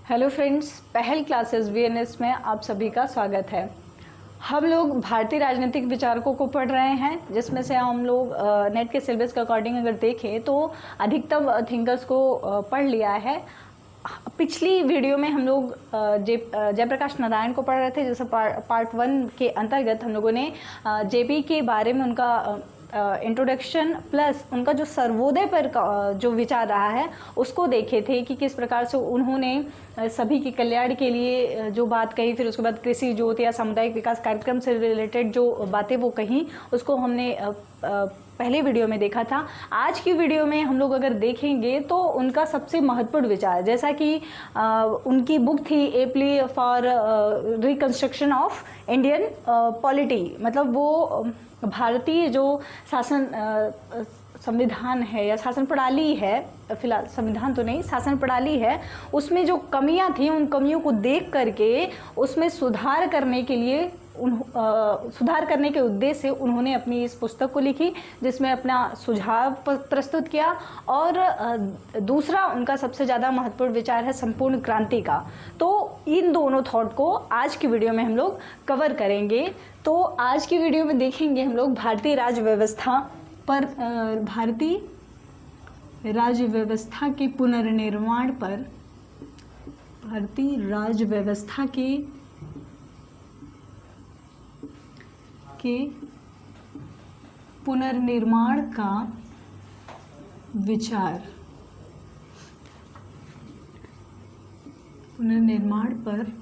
Hello friends, पहल classes VNS में आप सभी का स्वागत है। हम लोग भारतीय राजनीतिक विचारकों को पढ़ रहे हैं, जिसमें से हम लोग नेट के सिलेबस के अकॉर्डिंग अगर देखें तो अधिकतम थिंकर्स को पढ़ लिया है। पिछली वीडियो में हम लोग जयप्रकाश नारायण को पढ़ रहे थे, जैसे पार्ट 1 के अंतर्गत हम लोगों ने जेपी के बारे में उनका इंट्रोडक्शन प्लस उनका जो सर्वोदय पर जो विचार रहा है उसको देखे थे कि किस प्रकार से उन्होंने सभी के कल्याण के लिए जो बात कही, फिर उसके बाद कृषि ज्योति या सामुदायिक विकास कार्यक्रम से रिलेटेड जो बातें वो कही उसको हमने पहले वीडियो में देखा था। आज की वीडियो में हम लोग अगर देखेंगे तो उनका सबसे महत्वपूर्ण विचार, जैसा कि उनकी बुक थी a play for reconstruction of Indian polity, मतलब वो भारतीय जो शासन संविधान है या शासन प्रणाली है, फिलहाल संविधान तो नहीं, शासन प्रणाली है, उसमें जो कमियां थी उन कमियों को देख करके उसमें सुधार करने के लिए सुधार करने के उद्देश्य से उन्होंने अपनी इस पुस्तक को लिखी, जिसमें अपना सुझाव प्रस्तुत किया। और दूसरा उनका सबसे ज़्यादा महत्वपूर्ण विचार है संपूर्ण क्रांति का। तो इन दोनों थॉट को आज की वीडियो में हम लोग कवर करेंगे। तो आज की वीडियो में देखेंगे हम लोग भारतीय राज्य व्यवस्था पर, भारतीय राज्य व्यवस्था के पुनर्निर्माण पर, भारतीय राज्य व्यवस्था के पुनर्निर्माण का विचार, पुनर्निर्माण पर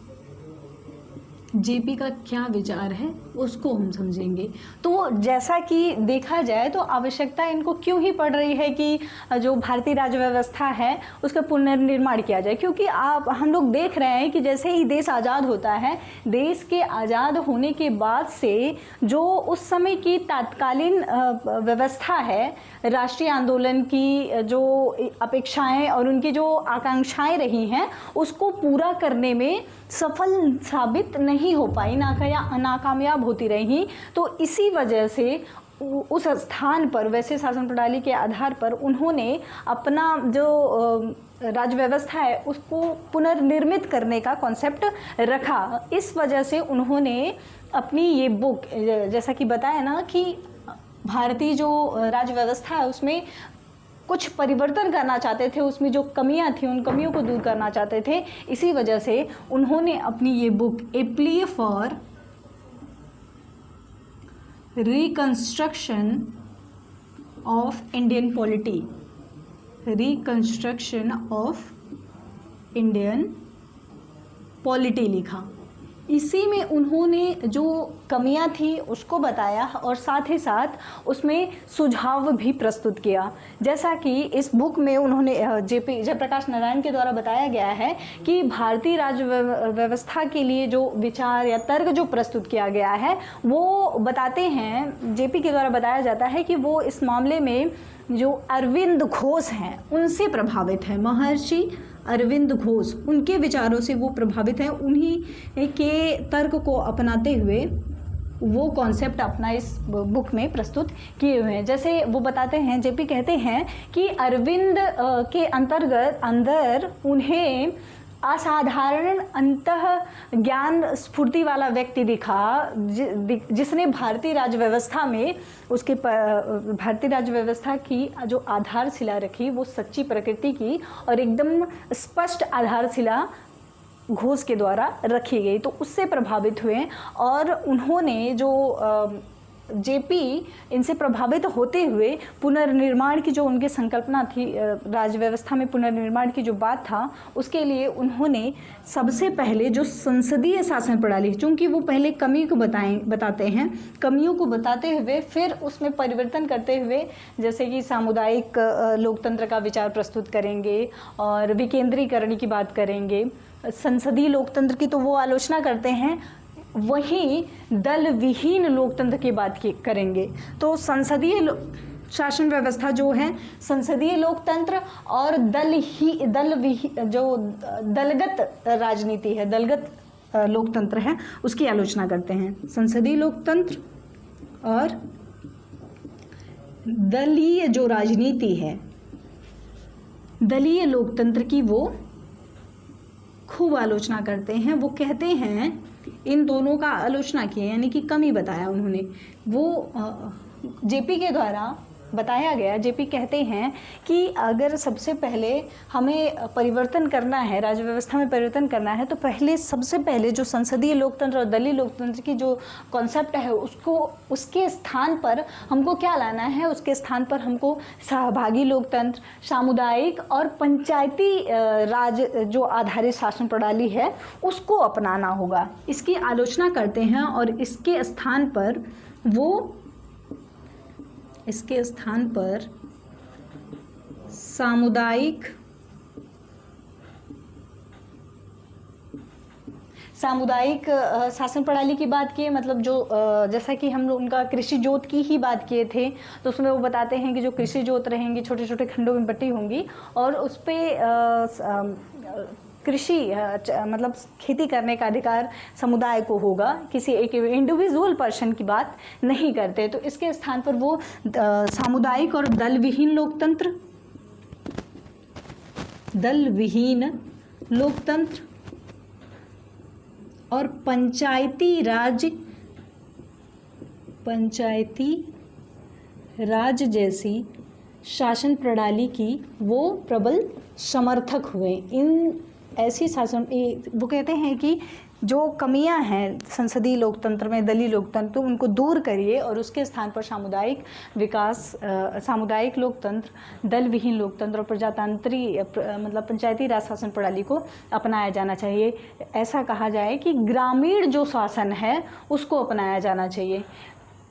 जेपी का क्या विचार है उसको हम समझेंगे। तो जैसा कि देखा जाए तो आवश्यकता इनको क्यों ही पड़ रही है कि जो भारतीय राज्य व्यवस्था है उसका पुनर्निर्माण किया जाए, क्योंकि हम लोग देख रहे हैं कि जैसे ही देश आज़ाद होता है, देश के आज़ाद होने के बाद से जो उस समय की तात्कालीन व्यवस्था है, राष्ट्रीय आंदोलन की जो अपेक्षाएं और उनकी जो आकांक्षाएं रही हैं उसको पूरा करने में सफल साबित नहीं हो पाई, नाकामयाब होती रही। तो इसी वजह से उस स्थान पर वैसे शासन प्रणाली के आधार पर उन्होंने अपना जो राज्य व्यवस्था है उसको पुनर्निर्मित करने का कॉन्सेप्ट रखा। इस वजह से उन्होंने अपनी ये बुक, जैसा कि बताया ना कि भारतीय जो राज्य व्यवस्था है उसमें कुछ परिवर्तन करना चाहते थे, उसमें जो कमियां थी उन कमियों को दूर करना चाहते थे। इसी वजह से उन्होंने अपनी ये book A play for reconstruction of Indian polity, reconstruction of Indian polity लिखा। इसी में उन्होंने जो कमियां थी उसको बताया और साथ ही साथ उसमें सुझाव भी प्रस्तुत किया। जैसा कि इस बुक में उन्होंने जयप्रकाश नारायण के द्वारा बताया गया है कि भारतीय राज्य व्यवस्था के लिए जो विचार या तर्क जो प्रस्तुत किया गया है वो बताते हैं, जेपी के द्वारा बताया जाता है कि वो इस मामले में जो अरविंद घोष हैं उनसे प्रभावित है, महर्षि अरविंद घोष, उनके विचारों से वो प्रभावित हैं। उन्हीं के तर्क को अपनाते हुए वो कॉन्सेप्ट अपना इस बुक में प्रस्तुत किए हुए हैं। जैसे वो बताते हैं, जेपी कहते हैं कि अरविंद के अंदर उन्हें असाधारण अंतः ज्ञान स्फूर्ति वाला व्यक्ति दिखा, जिसने भारतीय राज्य व्यवस्था में उसके भारतीय राज्य व्यवस्था की जो आधारशिला रखी वो सच्ची प्रकृति की और एकदम स्पष्ट आधारशिला घोष के द्वारा रखी गई। तो उससे प्रभावित हुए और उन्होंने जो जेपी इनसे प्रभावित होते हुए पुनर्निर्माण की जो उनकी संकल्पना थी, राज्य व्यवस्था में पुनर्निर्माण की जो बात था, उसके लिए उन्होंने सबसे पहले जो संसदीय शासन प्रणाली, चूँकि वो पहले कमी को बताते हैं, कमियों को बताते हुए फिर उसमें परिवर्तन करते हुए, जैसे कि सामुदायिक लोकतंत्र का विचार प्रस्तुत करेंगे और विकेंद्रीकरण की बात करेंगे। संसदीय लोकतंत्र की तो वो आलोचना करते हैं, वहीं दल विहीन लोकतंत्र की बात करेंगे। तो संसदीय शासन व्यवस्था जो है, संसदीय लोकतंत्र और जो दलगत राजनीति है, दलगत लोकतंत्र है, उसकी आलोचना करते हैं। संसदीय लोकतंत्र और दलीय जो राजनीति है, दलीय लोकतंत्र की वो खूब आलोचना करते हैं। वो कहते हैं, इन दोनों का आलोचना की, यानी कि कमी बताया उन्होंने। वो जेपी के द्वारा बताया गया। जेपी कहते हैं कि अगर सबसे पहले हमें परिवर्तन करना है, राज्य व्यवस्था में परिवर्तन करना है, तो पहले सबसे पहले जो संसदीय लोकतंत्र और दलीय लोकतंत्र की जो कॉन्सेप्ट है उसको, उसके स्थान पर हमको क्या लाना है? उसके स्थान पर हमको सहभागी लोकतंत्र, सामुदायिक और पंचायती राज जो आधारित शासन प्रणाली है उसको अपनाना होगा। इसकी आलोचना करते हैं और इसके स्थान पर सामुदायिक शासन प्रणाली की बात किए। मतलब जो जैसा कि हम लोग उनका कृषि जोत की ही बात किए थे, तो उसमें वो बताते हैं कि जो कृषि जोत रहेंगी छोटे छोटे खंडों में बटी होंगी और उस पर कृषि मतलब खेती करने का अधिकार समुदाय को होगा, किसी एक इंडिविजुअल पर्सन की बात नहीं करते। तो इसके स्थान पर वो सामुदायिक और दलविहीन लोकतंत्र और पंचायती राज जैसी शासन प्रणाली की वो प्रबल समर्थक हुए। इन ऐसी शासन, वो कहते हैं कि जो कमियां हैं संसदीय लोकतंत्र में, दलीय लोकतंत्र, तो उनको दूर करिए और उसके स्थान पर सामुदायिक विकास, सामुदायिक लोकतंत्र, दल विहीन लोकतंत्र और प्रजातांत्रिक मतलब पंचायती राज शासन प्रणाली को अपनाया जाना चाहिए। ऐसा कहा जाए कि ग्रामीण जो शासन है उसको अपनाया जाना चाहिए।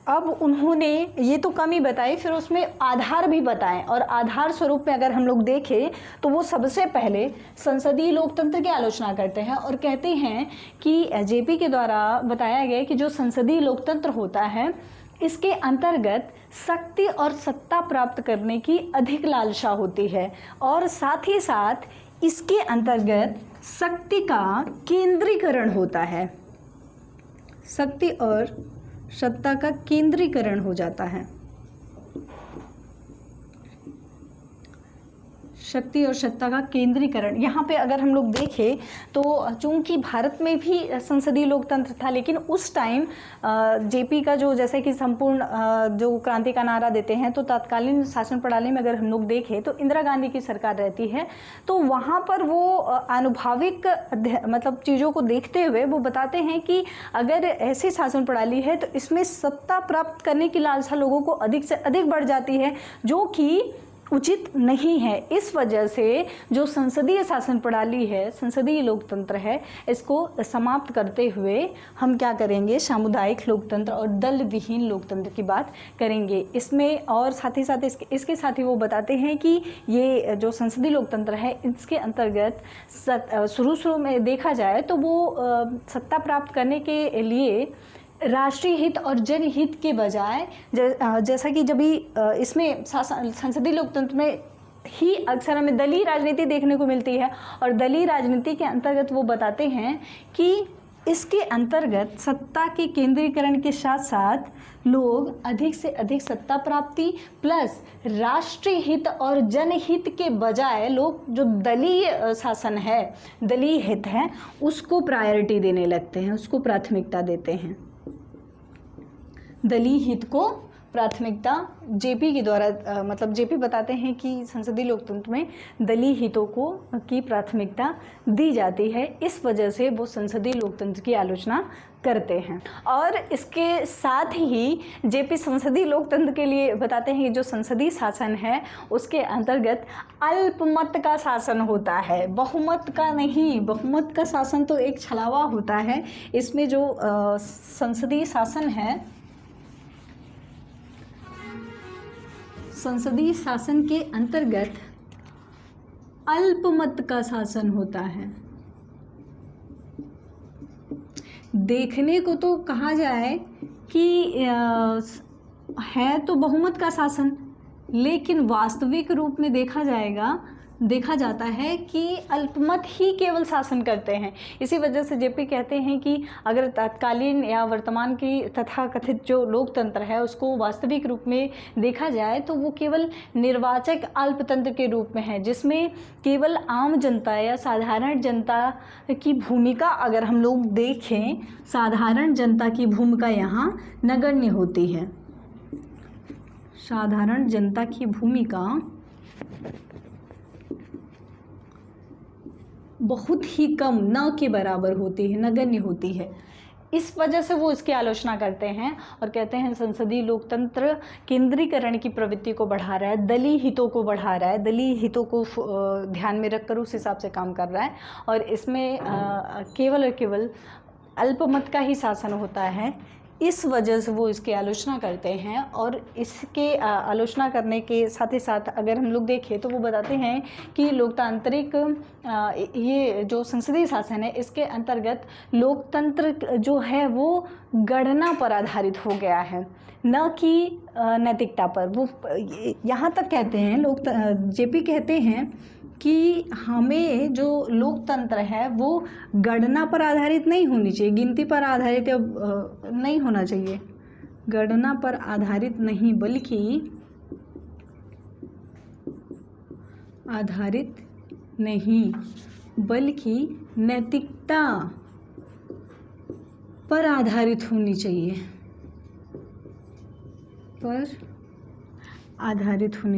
अब उन्होंने ये तो कमी बताई, फिर उसमें आधार भी बताएं, और आधार स्वरूप में अगर हम लोग देखें तो वो सबसे पहले संसदीय लोकतंत्र की आलोचना करते हैं और कहते हैं कि जेपी के द्वारा बताया गया कि जो संसदीय लोकतंत्र होता है इसके अंतर्गत शक्ति और सत्ता प्राप्त करने की अधिक लालसा होती है, और साथ ही साथ इसके अंतर्गत शक्ति का केंद्रीकरण होता है। शक्ति और सत्ता का केंद्रीकरण हो जाता है। शक्ति और सत्ता का केंद्रीकरण, यहाँ पे अगर हम लोग देखें तो चूंकि भारत में भी संसदीय लोकतंत्र था, लेकिन उस टाइम जेपी का जो, जैसे कि संपूर्ण जो क्रांति का नारा देते हैं, तो तत्कालीन शासन प्रणाली में अगर हम लोग देखें तो इंदिरा गांधी की सरकार रहती है, तो वहाँ पर वो आनुभाविक मतलब चीज़ों को देखते हुए वो बताते हैं कि अगर ऐसी शासन प्रणाली है तो इसमें सत्ता प्राप्त करने की लालसा लोगों को अधिक से अधिक बढ़ जाती है, जो कि उचित नहीं है। इस वजह से जो संसदीय शासन प्रणाली है, संसदीय लोकतंत्र है, इसको समाप्त करते हुए हम क्या करेंगे? सामुदायिक लोकतंत्र और दल विहीन लोकतंत्र की बात करेंगे इसमें। और साथ ही साथ इसके साथ ही वो बताते हैं कि ये जो संसदीय लोकतंत्र है इसके अंतर्गत शुरू में देखा जाए तो वो सत्ता प्राप्त करने के लिए राष्ट्रीय हित और जनहित के बजाय, जैसा कि जब भी इसमें संसदीय लोकतंत्र में ही अक्सर हमें दलीय राजनीति देखने को मिलती है, और दलीय राजनीति के अंतर्गत वो बताते हैं कि इसके अंतर्गत सत्ता के केंद्रीकरण के साथ साथ लोग अधिक से अधिक सत्ता प्राप्ति प्लस राष्ट्रीय हित और जनहित के बजाय लोग जो दलीय शासन है, दलीय हित है, उसको प्रायोरिटी देने लगते हैं, उसको प्राथमिकता देते हैं। दलीय हित को प्राथमिकता जेपी के द्वारा मतलब जेपी बताते हैं कि संसदीय लोकतंत्र में दलीय हितों को की प्राथमिकता दी जाती है। इस वजह से वो संसदीय लोकतंत्र की आलोचना करते हैं। और इसके साथ ही जेपी संसदीय लोकतंत्र के लिए बताते हैं कि जो संसदीय शासन है उसके अंतर्गत अल्पमत का शासन होता है, बहुमत का नहीं। बहुमत का शासन तो एक छलावा होता है। इसमें जो संसदीय शासन है, संसदीय शासन के अंतर्गत अल्पमत का शासन होता है। देखने को तो कहा जाए कि है तो बहुमत का शासन, लेकिन वास्तविक रूप में देखा जाएगा देखा जाता है कि अल्पमत ही केवल शासन करते हैं। इसी वजह से जेपी कहते हैं कि अगर तत्कालीन या वर्तमान की तथाकथित जो लोकतंत्र है उसको वास्तविक रूप में देखा जाए तो वो केवल निर्वाचक अल्पतंत्र के रूप में है, जिसमें केवल आम जनता या साधारण जनता की भूमिका, अगर हम लोग देखें, साधारण जनता की भूमिका यहाँ नगण्य होती है। साधारण जनता की भूमिका बहुत ही कम, न के बराबर होती है, नगण्य होती है। इस वजह से वो इसकी आलोचना करते हैं और कहते हैं संसदीय लोकतंत्र केंद्रीकरण की प्रवृत्ति को बढ़ा रहा है, दलीय हितों को बढ़ा रहा है, दलीय हितों को ध्यान में रखकर उस हिसाब से काम कर रहा है और इसमें केवल और केवल अल्पमत का ही शासन होता है। इस वजह से वो इसकी आलोचना करते हैं और इसके आलोचना करने के साथ ही साथ अगर हम लोग देखें तो वो बताते हैं कि लोकतांत्रिक ये जो संसदीय शासन है इसके अंतर्गत लोकतंत्र जो है वो गणना पर आधारित हो गया है, न कि नैतिकता पर। वो यहाँ तक कहते हैं, जेपी कहते हैं कि हमें जो लोकतंत्र है वो गणना पर आधारित नहीं होनी चाहिए, गिनती पर आधारित नहीं होना चाहिए, गणना पर आधारित नहीं बल्कि नैतिकता पर आधारित होनी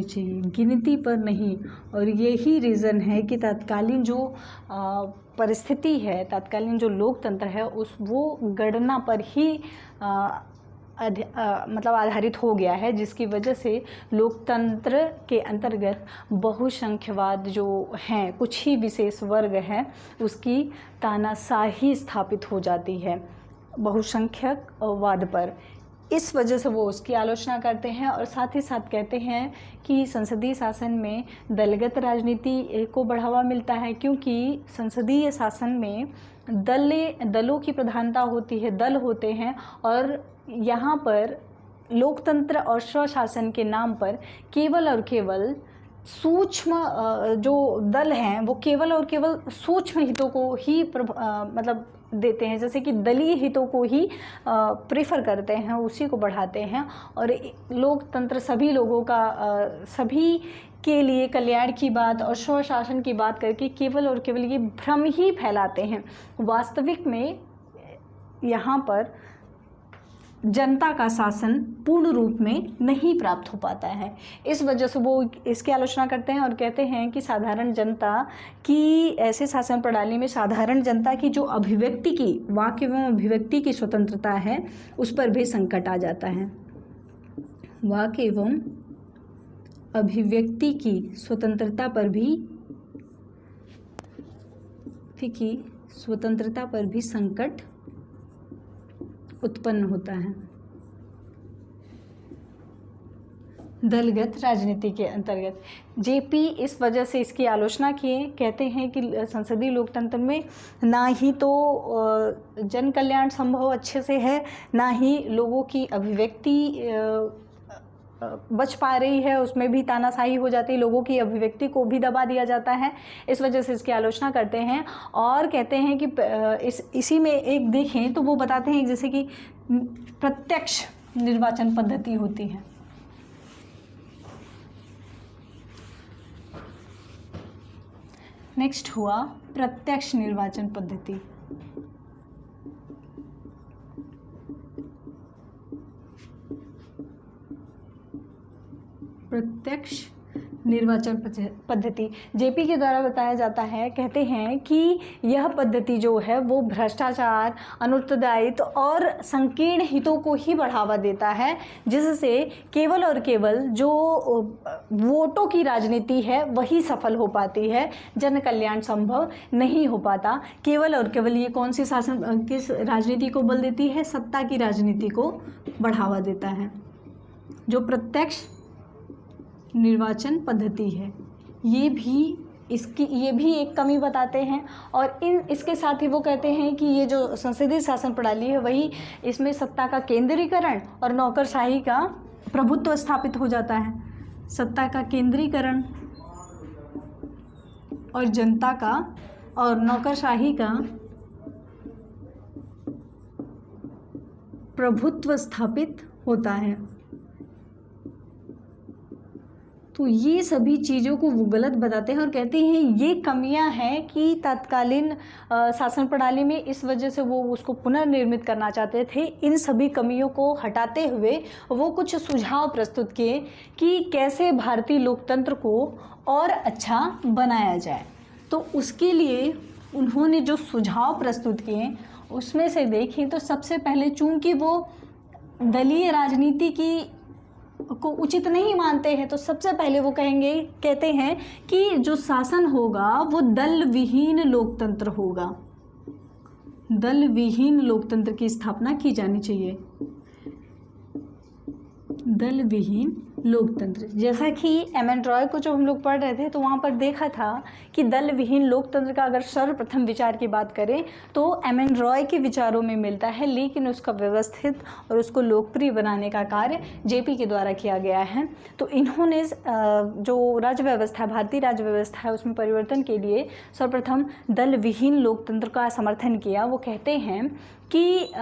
चाहिए, गिनती पर नहीं। और यही रीज़न है कि तत्कालीन जो परिस्थिति है, तत्कालीन जो लोकतंत्र है वो गणना पर ही मतलब आधारित हो गया है, जिसकी वजह से लोकतंत्र के अंतर्गत बहुसंख्यवाद जो हैं, कुछ ही विशेष वर्ग हैं, उसकी तानाशाही स्थापित हो जाती है बहुसंख्यकवाद पर। इस वजह से वो उसकी आलोचना करते हैं और साथ ही साथ कहते हैं कि संसदीय शासन में दलगत राजनीति को बढ़ावा मिलता है, क्योंकि संसदीय शासन में दलों की प्रधानता होती है, दल होते हैं और यहाँ पर लोकतंत्र और स्वशासन के नाम पर केवल और केवल सूक्ष्म जो दल हैं वो केवल और केवल सूक्ष्म हितों को ही मतलब देते हैं, जैसे कि दलीय हितों को ही प्रेफर करते हैं, उसी को बढ़ाते हैं और लोकतंत्र सभी लोगों का सभी के लिए कल्याण की बात और स्वशासन की बात करके केवल और केवल ये भ्रम ही फैलाते हैं। वास्तविक में यहाँ पर जनता का शासन पूर्ण रूप में नहीं प्राप्त हो पाता है। इस वजह से वो इसकी आलोचना करते हैं और कहते हैं कि साधारण जनता की ऐसे शासन प्रणाली में साधारण जनता की जो अभिव्यक्ति की, वाक्य एवं अभिव्यक्ति की स्वतंत्रता है उस पर भी संकट आ जाता है। वाक्य एवं अभिव्यक्ति की स्वतंत्रता पर भी संकट उत्पन्न होता है दलगत राजनीति के अंतर्गत। जेपी इस वजह से इसकी आलोचना किए, कहते हैं कि संसदीय लोकतंत्र में ना ही तो जन कल्याण संभव अच्छे से है, ना ही लोगों की अभिव्यक्ति बच पा रही है, उसमें भी तानाशाही हो जाती है, लोगों की अभिव्यक्ति को भी दबा दिया जाता है। इस वजह से इसकी आलोचना करते हैं और कहते हैं कि इसी में एक देखें तो वो बताते हैं जैसे कि प्रत्यक्ष निर्वाचन पद्धति होती है। नेक्स्ट हुआ प्रत्यक्ष निर्वाचन पद्धति। प्रत्यक्ष निर्वाचन पद्धति जेपी के द्वारा बताया जाता है। कहते हैं कि यह पद्धति जो है वो भ्रष्टाचार, अनुत्तरदायित्व और संकीर्ण हितों को ही बढ़ावा देता है, जिससे केवल और केवल जो वोटों की राजनीति है वही सफल हो पाती है, जन कल्याण संभव नहीं हो पाता। केवल और केवल ये कौन सी शासन किस राजनीति को बल देती है? सत्ता की राजनीति को बढ़ावा देता है। जो प्रत्यक्ष निर्वाचन पद्धति है ये भी एक कमी बताते हैं और इसके साथ ही वो कहते हैं कि ये जो संसदीय शासन प्रणाली है वही इसमें सत्ता का केंद्रीकरण और नौकरशाही का प्रभुत्व स्थापित हो जाता है। सत्ता का केंद्रीकरण और जनता का और नौकरशाही का प्रभुत्व स्थापित होता है। तो ये सभी चीज़ों को वो गलत बताते हैं और कहते हैं ये कमियां हैं कि तत्कालीन शासन प्रणाली में, इस वजह से वो उसको पुनर्निर्मित करना चाहते थे। इन सभी कमियों को हटाते हुए वो कुछ सुझाव प्रस्तुत किए कि कैसे भारतीय लोकतंत्र को और अच्छा बनाया जाए। तो उसके लिए उन्होंने जो सुझाव प्रस्तुत किए उसमें से देखें तो सबसे पहले, चूंकि वो दलीय राजनीति को उचित नहीं मानते हैं, तो सबसे पहले वो कहते हैं कि जो शासन होगा वो दल विहीन लोकतंत्र होगा। दल विहीन लोकतंत्र की स्थापना की जानी चाहिए। दल विहीन लोकतंत्र, जैसा कि एम.एन. रॉय को जो हम लोग पढ़ रहे थे तो वहाँ पर देखा था कि दल विहीन लोकतंत्र का अगर सर्वप्रथम विचार की बात करें तो एम.एन. रॉय के विचारों में मिलता है, लेकिन उसका व्यवस्थित और उसको लोकप्रिय बनाने का कार्य जे.पी. के द्वारा किया गया है। तो इन्होंने जो राज्य व्यवस्था, भारतीय राज्य व्यवस्था है, उसमें परिवर्तन के लिए सर्वप्रथम दल विहीन लोकतंत्र का समर्थन किया। वो कहते हैं कि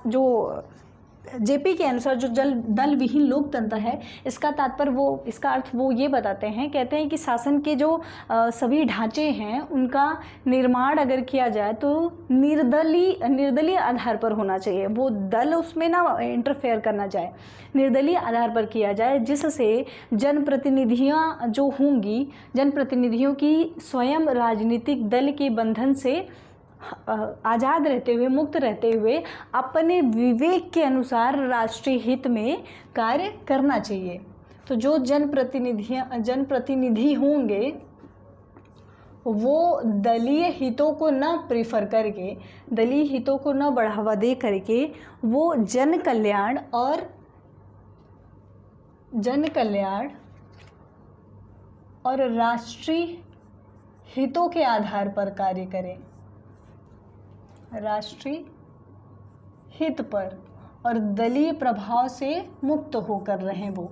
जो जेपी के अनुसार जो दल विहीन लोकतंत्र है, इसका अर्थ वो ये बताते हैं, कहते हैं कि शासन के जो सभी ढांचे हैं उनका निर्माण अगर किया जाए तो निर्दलीय आधार पर होना चाहिए। वो दल उसमें ना इंटरफेयर करना चाहे, निर्दलीय आधार पर किया जाए, जिससे जनप्रतिनिधियाँ जो होंगी, जनप्रतिनिधियों की स्वयं राजनीतिक दल के बंधन से आज़ाद रहते हुए, मुक्त रहते हुए अपने विवेक के अनुसार राष्ट्रीय हित में कार्य करना चाहिए। तो जो जनप्रतिनिधि होंगे वो दलीय हितों को न प्रेफर करके, दलीय हितों को न बढ़ावा दे करके, वो जन कल्याण और राष्ट्रीय हितों के आधार पर कार्य करें, राष्ट्रीय हित पर, और दलीय प्रभाव से मुक्त होकर रहें। वो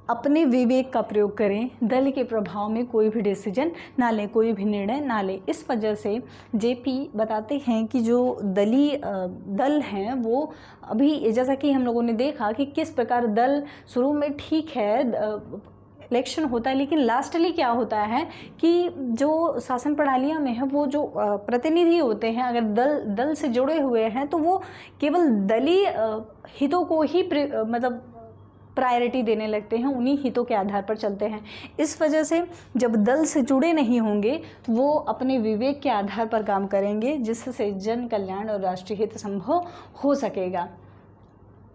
अपने विवेक का प्रयोग करें, दल के प्रभाव में कोई भी डिसीजन ना लें, कोई भी निर्णय ना लें। इस वजह से जेपी बताते हैं कि जो दलीय दल हैं वो अभी, जैसा कि हम लोगों ने देखा कि किस प्रकार दल शुरू में ठीक है, इलेक्शन होता है, लेकिन लास्टली क्या होता है कि जो शासन प्रणालियाँ में है वो जो प्रतिनिधि होते हैं, अगर दल से जुड़े हुए हैं तो वो केवल दलीय हितों को ही मतलब प्रायोरिटी देने लगते हैं, उन्हीं हितों के आधार पर चलते हैं। इस वजह से जब दल से जुड़े नहीं होंगे वो अपने विवेक के आधार पर काम करेंगे, जिससे जन कल्याण और राष्ट्रीय हित संभव हो सकेगा।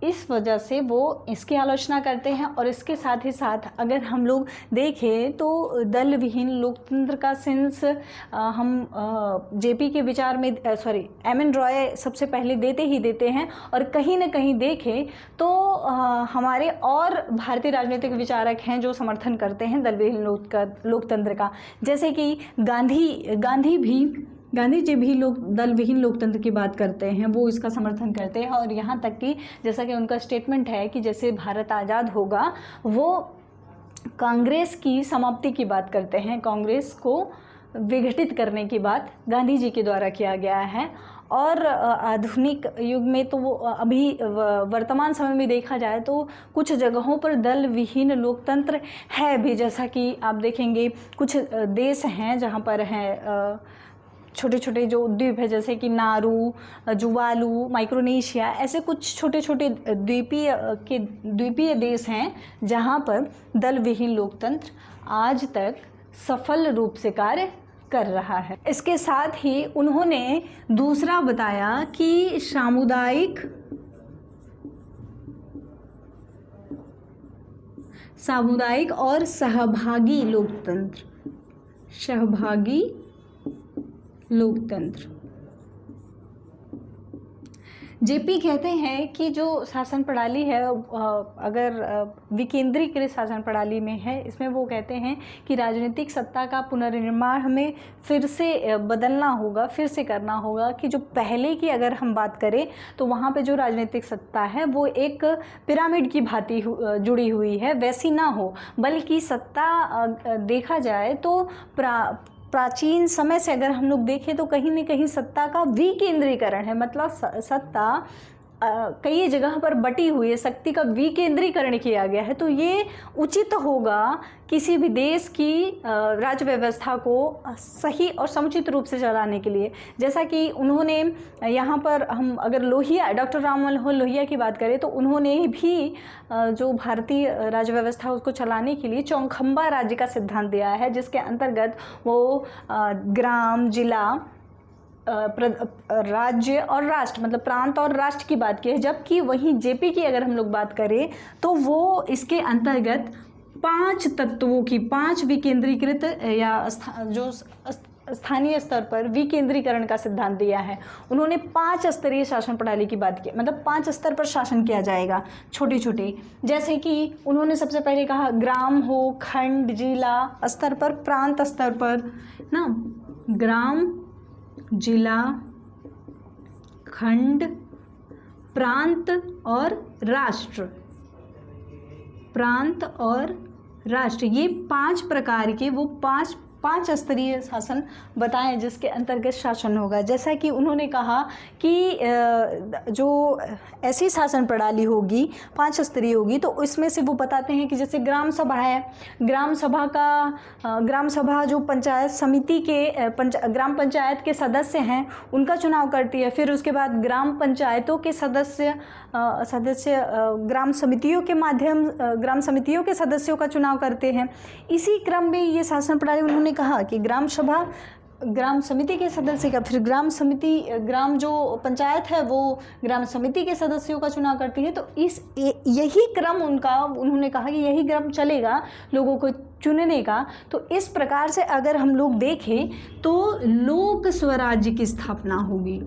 इस वजह से वो इसकी आलोचना करते हैं। और इसके साथ ही साथ अगर हम लोग देखें तो दल विहीन लोकतंत्र का सेंस हम जेपी के विचार में एम.एन. रॉय सबसे पहले देते हैं, और कहीं ना कहीं देखें तो हमारे और भारतीय राजनीतिक विचारक हैं जो समर्थन करते हैं दल विहीन लोकतंत्र का, जैसे कि गांधी जी भी दल विहीन लोकतंत्र की बात करते हैं, वो इसका समर्थन करते हैं। और यहाँ तक कि जैसा कि उनका स्टेटमेंट है कि जैसे भारत आज़ाद होगा वो कांग्रेस की समाप्ति की बात करते हैं, कांग्रेस को विघटित करने की बात गांधी जी के द्वारा किया गया है। और आधुनिक युग में तो वो अभी वर्तमान समय में देखा जाए तो कुछ जगहों पर दल विहीन लोकतंत्र है भी, जैसा कि आप देखेंगे कुछ देश हैं जहाँ पर है छोटे छोटे जो द्वीप है, जैसे कि नारू, जुवालू, माइक्रोनेशिया, ऐसे कुछ छोटे छोटे द्वीपीय देश हैं जहाँ पर दल विहीन लोकतंत्र आज तक सफल रूप से कार्य कर रहा है। इसके साथ ही उन्होंने दूसरा बताया कि सामुदायिक और सहभागी लोकतंत्र जेपी कहते हैं कि जो शासन प्रणाली है अगर विकेंद्रीकृत शासन प्रणाली में है, इसमें वो कहते हैं कि राजनीतिक सत्ता का पुनर्निर्माण हमें फिर से बदलना होगा, फिर से करना होगा। कि जो पहले की अगर हम बात करें तो वहाँ पे जो राजनीतिक सत्ता है वो एक पिरामिड की भांति जुड़ी हुई है, वैसी ना हो, बल्कि सत्ता देखा जाए तो प्राचीन समय से अगर हम लोग देखें तो कहीं न कहीं सत्ता का विकेंद्रीकरण है। मतलब सत्ता कई जगह पर बटी हुई है, शक्ति का विकेंद्रीकरण किया गया है। तो ये उचित होगा किसी भी देश की राज्य व्यवस्था को सही और समुचित रूप से चलाने के लिए। जैसा कि उन्होंने यहाँ पर हम अगर लोहिया, डॉक्टर राम मनोहर लोहिया की बात करें तो उन्होंने भी जो भारतीय राज्य व्यवस्था उसको चलाने के लिए चौखंबा राज्य का सिद्धांत दिया है, जिसके अंतर्गत वो ग्राम, जिला, राज्य और राष्ट्र, मतलब प्रांत और राष्ट्र की बात की है। जबकि वहीं जेपी की अगर हम लोग बात करें तो वो इसके अंतर्गत 5 तत्वों की, 5 विकेंद्रीकृत या जो स्थानीय स्तर पर विकेंद्रीकरण का सिद्धांत दिया है। उन्होंने 5 स्तरीय शासन प्रणाली की बात की, मतलब 5 स्तर पर शासन किया जाएगा, छोटे छोटे। जैसे कि उन्होंने सबसे पहले कहा ग्राम हो, खंड, जिला स्तर पर, प्रांत स्तर पर ना, ग्राम, जिला, खंड, प्रांत और राष्ट्र, प्रांत और राष्ट्र, ये 5 प्रकार के वो 5 स्तरीय शासन बताएं जिसके अंतर्गत शासन होगा। जैसा कि उन्होंने कहा कि जो ऐसी शासन प्रणाली होगी 5 स्तरीय होगी, तो इसमें से वो बताते हैं कि जैसे ग्राम सभा है, ग्राम सभा जो पंचायत समिति के ग्राम पंचायत के सदस्य हैं उनका चुनाव करती है। फिर उसके बाद ग्राम पंचायतों के सदस्य ग्राम समितियों के माध्यम ग्राम समितियों के सदस्यों का चुनाव करते हैं। इसी क्रम में ये शासन प्रणाली उन्होंने कहा कि ग्राम सभा ग्राम समिति के सदस्य का, फिर ग्राम जो पंचायत है वो ग्राम समिति के सदस्यों का चुनाव करती है। तो यही क्रम उन्होंने कहा कि यही क्रम चलेगा लोगों को चुनने का। तो इस प्रकार से अगर हम लोग देखें तो लोक स्वराज्य की स्थापना होगी,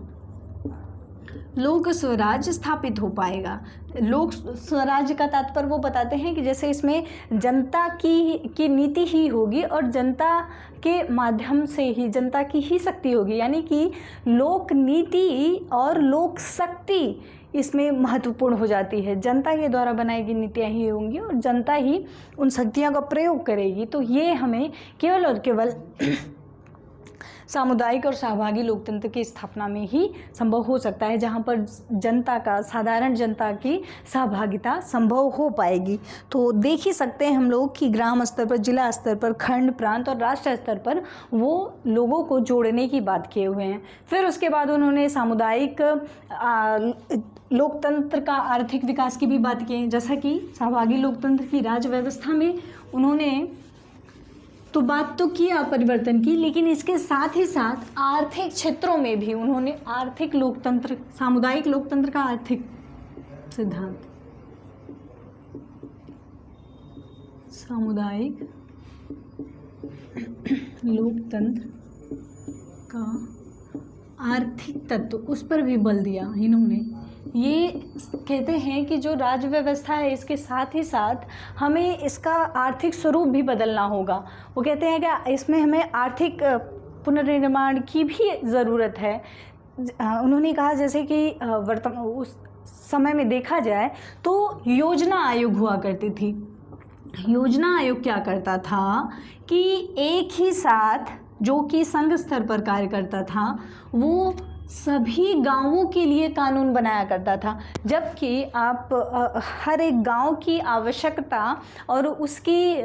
लोक स्वराज्य स्थापित हो पाएगा। लोक स्वराज्य का तात्पर्य वो बताते हैं कि जैसे इसमें जनता की नीति ही होगी और जनता के माध्यम से ही जनता की ही शक्ति होगी, यानी कि लोक नीति और लोक शक्ति इसमें महत्वपूर्ण हो जाती है। जनता के द्वारा बनाई गई नीतियाँ ही होंगी और जनता ही उन शक्तियों का प्रयोग करेगी। तो ये हमें केवल और केवल सामुदायिक और सहभागी लोकतंत्र की स्थापना में ही संभव हो सकता है, जहाँ पर साधारण जनता की सहभागिता संभव हो पाएगी। तो देख ही सकते हैं हम लोग कि ग्राम स्तर पर, जिला स्तर पर, खंड, प्रांत और राष्ट्र स्तर पर वो लोगों को जोड़ने की बात किए हुए हैं। फिर उसके बाद उन्होंने सामुदायिक लोकतंत्र का आर्थिक विकास की भी बात की, जैसा कि सहभागी लोकतंत्र की राज्य व्यवस्था में उन्होंने तो बात तो किया परिवर्तन की, लेकिन इसके साथ ही साथ आर्थिक क्षेत्रों में भी उन्होंने आर्थिक लोकतंत्र, सामुदायिक लोकतंत्र का आर्थिक सिद्धांत, सामुदायिक लोकतंत्र का आर्थिक तत्व, उस पर भी बल दिया इन्होंने। ये कहते हैं कि जो राज्य व्यवस्था है इसके साथ ही साथ हमें इसका आर्थिक स्वरूप भी बदलना होगा। वो कहते हैं कि इसमें हमें आर्थिक पुनर्निर्माण की भी ज़रूरत है। उन्होंने कहा जैसे कि वर्तमान उस समय में देखा जाए तो योजना आयोग हुआ करती थी। योजना आयोग क्या करता था कि एक ही साथ जो कि संघ स्तर पर कार्य करता था वो सभी गांवों के लिए कानून बनाया करता था। जबकि आप हर एक गांव की आवश्यकता और उसकी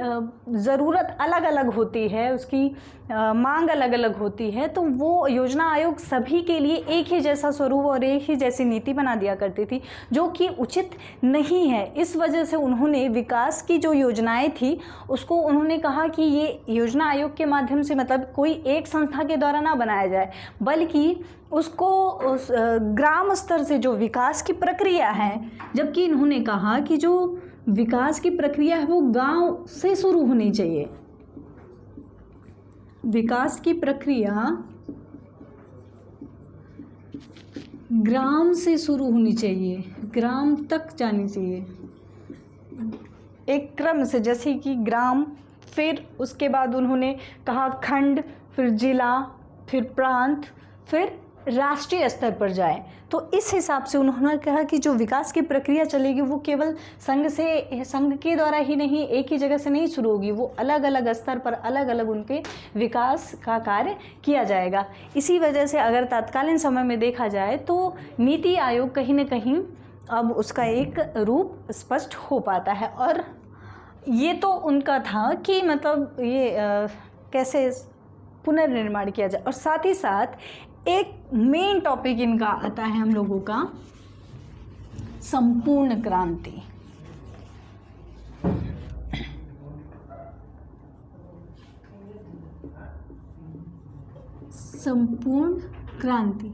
ज़रूरत अलग अलग होती है, उसकी मांग अलग अलग होती है, तो वो योजना आयोग सभी के लिए एक ही जैसा स्वरूप और एक ही जैसी नीति बना दिया करती थी, जो कि उचित नहीं है। इस वजह से उन्होंने विकास की जो योजनाएं थी उसको उन्होंने कहा कि ये योजना आयोग के माध्यम से, मतलब कोई एक संस्था के द्वारा ना बनाया जाए, बल्कि उसको उस ग्राम स्तर से जो विकास की प्रक्रिया है, जबकि इन्होंने कहा कि जो विकास की प्रक्रिया है वो गांव से शुरू होनी चाहिए। विकास की प्रक्रिया ग्राम से शुरू होनी चाहिए, ग्राम तक जानी चाहिए, एक क्रम से, जैसे कि ग्राम, फिर उसके बाद उन्होंने कहा खंड, फिर जिला, फिर प्रांत, फिर राष्ट्रीय स्तर पर जाए। तो इस हिसाब से उन्होंने कहा कि जो विकास की प्रक्रिया चलेगी वो केवल संघ के द्वारा ही नहीं, एक ही जगह से नहीं शुरू होगी, वो अलग अलग स्तर पर अलग अलग उनके विकास का कार्य किया जाएगा। इसी वजह से अगर तत्कालीन समय में देखा जाए तो नीति आयोग कहीं ना कहीं अब उसका एक रूप स्पष्ट हो पाता है। और ये तो उनका था कि मतलब ये कैसे पुनर्निर्माण किया जाए, और साथ ही साथ एक मेन टॉपिक इनका आता है हम लोगों का, संपूर्ण क्रांति। संपूर्ण क्रांति,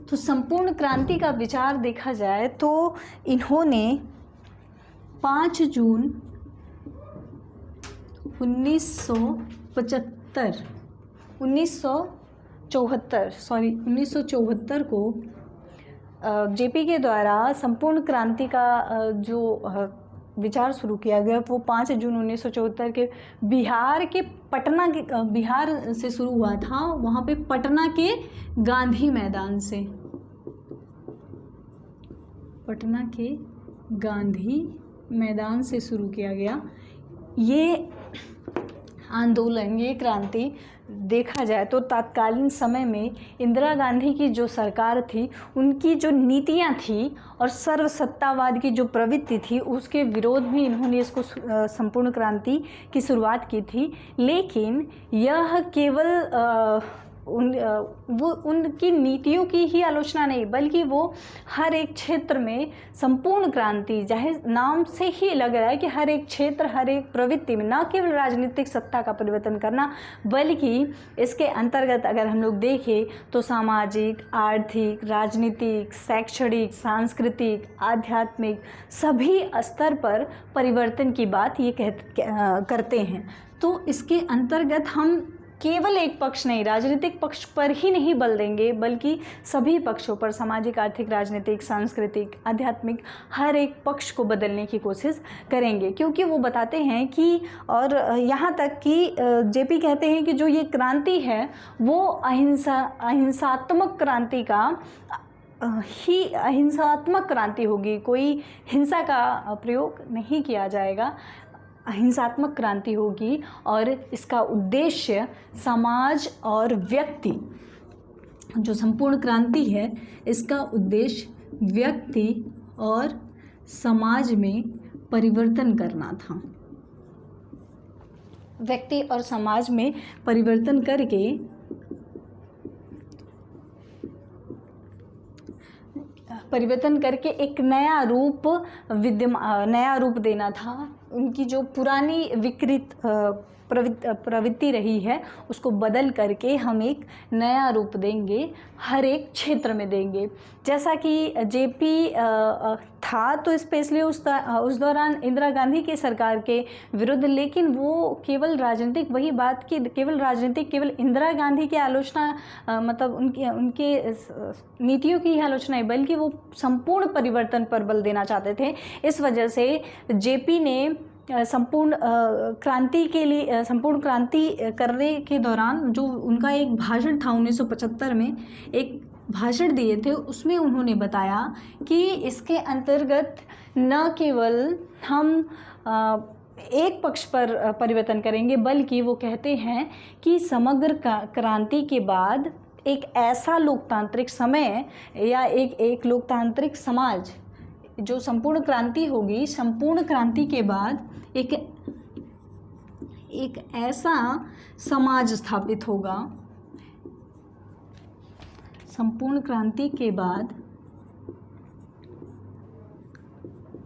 तो संपूर्ण क्रांति का विचार देखा जाए तो इन्होंने 5 जून 1974 को जेपी के द्वारा संपूर्ण क्रांति का जो विचार शुरू किया गया वो 5 जून 1974 के बिहार के पटना के बिहार से शुरू हुआ था, वहाँ पे पटना के गांधी मैदान से, पटना के गांधी मैदान से शुरू किया गया। ये आंदोलन, ये क्रांति देखा जाए तो तत्कालीन समय में इंदिरा गांधी की जो सरकार थी उनकी जो नीतियां थी और सर्वसत्तावाद की जो प्रवृत्ति थी उसके विरोध में इन्होंने इसको संपूर्ण क्रांति की शुरुआत की थी। लेकिन यह केवल उनकी नीतियों की ही आलोचना नहीं, बल्कि वो हर एक क्षेत्र में संपूर्ण क्रांति, जाहिर नाम से ही लग रहा है कि हर एक क्षेत्र, हर एक प्रवृत्ति में न केवल राजनीतिक सत्ता का परिवर्तन करना, बल्कि इसके अंतर्गत अगर हम लोग देखें तो सामाजिक, आर्थिक, राजनीतिक, शैक्षणिक, सांस्कृतिक, आध्यात्मिक सभी स्तर पर परिवर्तन की बात ये करते हैं। तो इसके अंतर्गत हम केवल एक पक्ष नहीं, राजनीतिक पक्ष पर ही नहीं बल देंगे, बल्कि सभी पक्षों पर, सामाजिक, आर्थिक, राजनीतिक, सांस्कृतिक, आध्यात्मिक, हर एक पक्ष को बदलने की कोशिश करेंगे। क्योंकि वो बताते हैं कि, और यहाँ तक कि जेपी कहते हैं कि जो ये क्रांति है वो अहिंसात्मक क्रांति का ही अहिंसात्मक क्रांति होगी, कोई हिंसा का प्रयोग नहीं किया जाएगा, अहिंसात्मक क्रांति होगी। और इसका उद्देश्य समाज और व्यक्ति, जो संपूर्ण क्रांति है इसका उद्देश्य व्यक्ति और समाज में परिवर्तन करना था। व्यक्ति और समाज में परिवर्तन करके एक नया रूप देना था। उनकी जो पुरानी विकृत प्रवृत्ति रही है उसको बदल करके हम एक नया रूप देंगे, हर एक क्षेत्र में देंगे। जैसा कि जेपी था तो स्पेशली उस दौरान इंदिरा गांधी की सरकार के विरुद्ध, लेकिन वो केवल राजनीतिक, वही बात की केवल इंदिरा गांधी की आलोचना, मतलब उनके नीतियों की आलोचना है, बल्कि वो संपूर्ण परिवर्तन पर बल देना चाहते थे। इस वजह से जेपी ने संपूर्ण क्रांति करने के दौरान जो उनका एक भाषण था 1975 में एक भाषण दिए थे, उसमें उन्होंने बताया कि इसके अंतर्गत न केवल हम एक पक्ष पर परिवर्तन करेंगे, बल्कि वो कहते हैं कि समग्र क्रांति के बाद एक ऐसा लोकतांत्रिक समय या एक लोकतांत्रिक समाज, जो संपूर्ण क्रांति होगी, संपूर्ण क्रांति के बाद एक ऐसा समाज स्थापित होगा। संपूर्ण क्रांति के बाद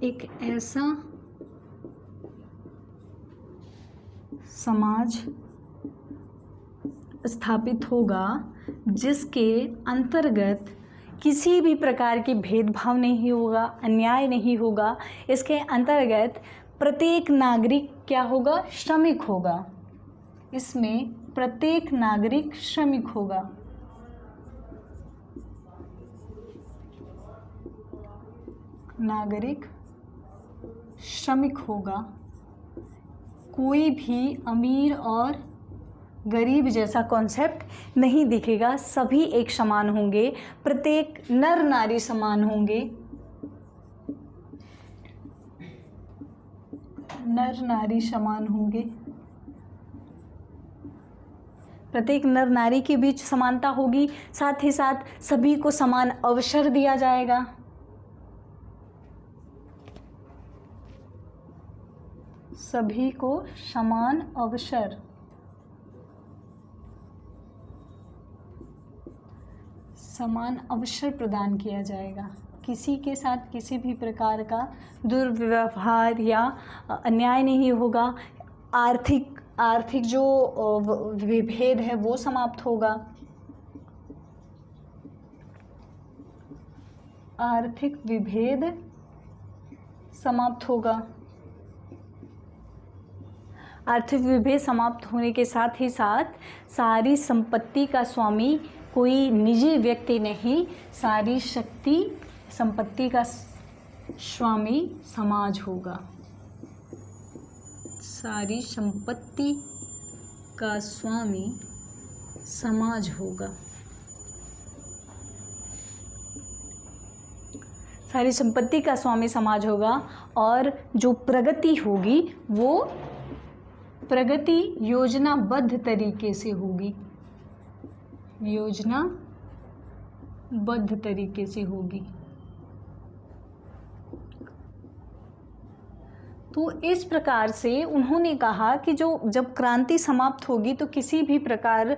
एक ऐसा समाज स्थापित होगा जिसके अंतर्गत किसी भी प्रकार की भेदभाव नहीं होगा, अन्याय नहीं होगा। इसके अंतर्गत प्रत्येक नागरिक क्या होगा? श्रमिक होगा। इसमें प्रत्येक नागरिक श्रमिक होगा। नागरिक श्रमिक होगा। कोई भी अमीर और गरीब जैसा कॉन्सेप्ट नहीं दिखेगा, सभी एक समान होंगे, प्रत्येक नर नारी समान होंगे, नर नारी समान होंगे, प्रत्येक नर नारी के बीच समानता होगी, साथ ही साथ सभी को समान अवसर दिया जाएगा। सभी को समान अवसर, समान अवसर प्रदान किया जाएगा। किसी के साथ किसी भी प्रकार का दुर्व्यवहार या अन्याय नहीं होगा। आर्थिक जो विभेद है वो समाप्त होगा। आर्थिक विभेद समाप्त होगा। आर्थिक विभेद समाप्त होने के साथ ही साथ सारी संपत्ति का स्वामी कोई निजी व्यक्ति नहीं, सारी शक्ति संपत्ति का स्वामी समाज होगा। सारी संपत्ति का स्वामी समाज होगा। सारी संपत्ति का स्वामी समाज होगा और जो प्रगति होगी वो प्रगति योजनाबद्ध तरीके से होगी। योजनाबद्ध तरीके से होगी। तो इस प्रकार से उन्होंने कहा कि जब क्रांति समाप्त होगी तो किसी भी प्रकार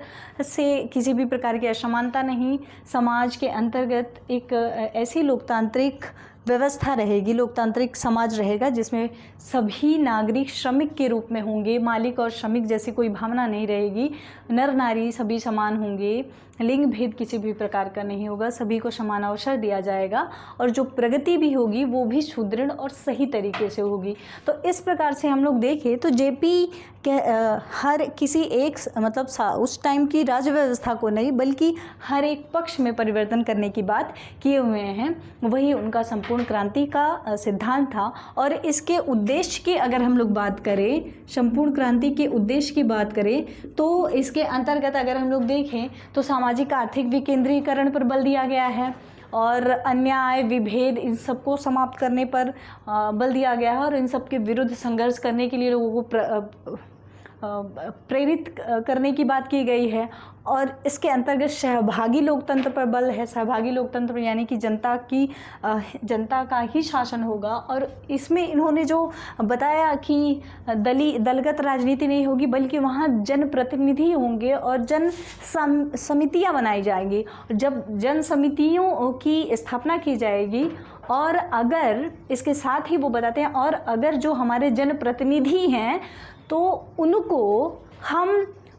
की असमानता नहीं, समाज के अंतर्गत एक ऐसी लोकतांत्रिक व्यवस्था रहेगी, लोकतांत्रिक समाज रहेगा जिसमें सभी नागरिक श्रमिक के रूप में होंगे। मालिक और श्रमिक जैसी कोई भावना नहीं रहेगी। नर नारी सभी समान होंगे, लिंग भेद किसी भी प्रकार का नहीं होगा, सभी को समान अवसर दिया जाएगा और जो प्रगति भी होगी वो भी सुदृढ़ और सही तरीके से होगी। तो इस प्रकार से हम लोग देखें तो जेपी के हर किसी एक मतलब उस टाइम की राज्य व्यवस्था को नहीं बल्कि हर एक पक्ष में परिवर्तन करने की बात किए हुए हैं। वही उनका संपूर्ण क्रांति का सिद्धांत था। और इसके उद्देश्य की अगर हम लोग बात करें, संपूर्ण क्रांति के उद्देश्य की बात करें तो इसके अंतर्गत अगर हम लोग देखें तो सामाजिक आर्थिक विकेंद्रीकरण पर बल दिया गया है और अन्याय विभेद इन सबको समाप्त करने पर बल दिया गया है और इन सब के विरुद्ध संघर्ष करने के लिए लोगों को प्रेरित करने की बात की गई है। और इसके अंतर्गत सहभागी लोकतंत्र पर बल है। सहभागी लोकतंत्र यानी कि जनता का ही शासन होगा। और इसमें इन्होंने जो बताया कि दलगत राजनीति नहीं होगी बल्कि वहाँ जनप्रतिनिधि होंगे और जन समितियाँ बनाई जाएंगी। जब जन समितियों की स्थापना की जाएगी और अगर इसके साथ ही वो बताते हैं और अगर जो हमारे जनप्रतिनिधि हैं तो उनको हम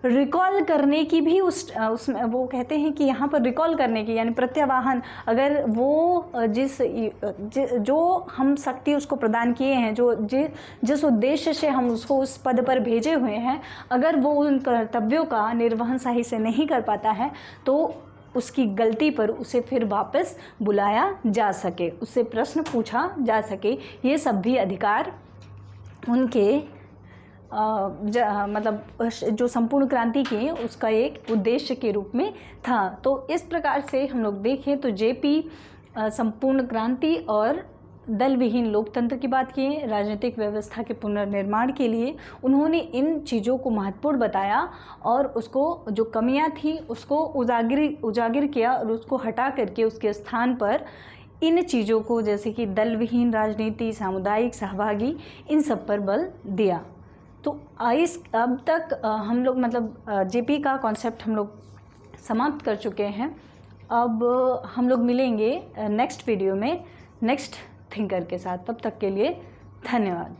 रिकॉल करने की भी उसमें वो कहते हैं कि यहाँ पर रिकॉल करने की यानी प्रत्यावाहन, अगर वो जो हम शक्ति उसको प्रदान किए हैं, जिस उद्देश्य से हम उसको उस पद पर भेजे हुए हैं, अगर वो उन कर्तव्यों का निर्वहन सही से नहीं कर पाता है तो उसकी गलती पर उसे फिर वापस बुलाया जा सके, उससे प्रश्न पूछा जा सके। ये सब भी अधिकार उनके मतलब जो संपूर्ण क्रांति की उसका एक उद्देश्य के रूप में था। तो इस प्रकार से हम लोग देखें तो जेपी संपूर्ण क्रांति और दल विहीन लोकतंत्र की बात की, राजनीतिक व्यवस्था के पुनर्निर्माण के लिए उन्होंने इन चीज़ों को महत्वपूर्ण बताया और उसको जो कमियां थी उसको उजागर किया और उसको हटा करके उसके स्थान पर इन चीज़ों को जैसे कि दल विहीन राजनीति, सामुदायिक सहभागी, इन सब पर बल दिया। तो अब तक हम लोग मतलब जेपी का कॉन्सेप्ट हम लोग समाप्त कर चुके हैं। अब हम लोग मिलेंगे नेक्स्ट वीडियो में नेक्स्ट थिंकर के साथ। तब तक के लिए धन्यवाद।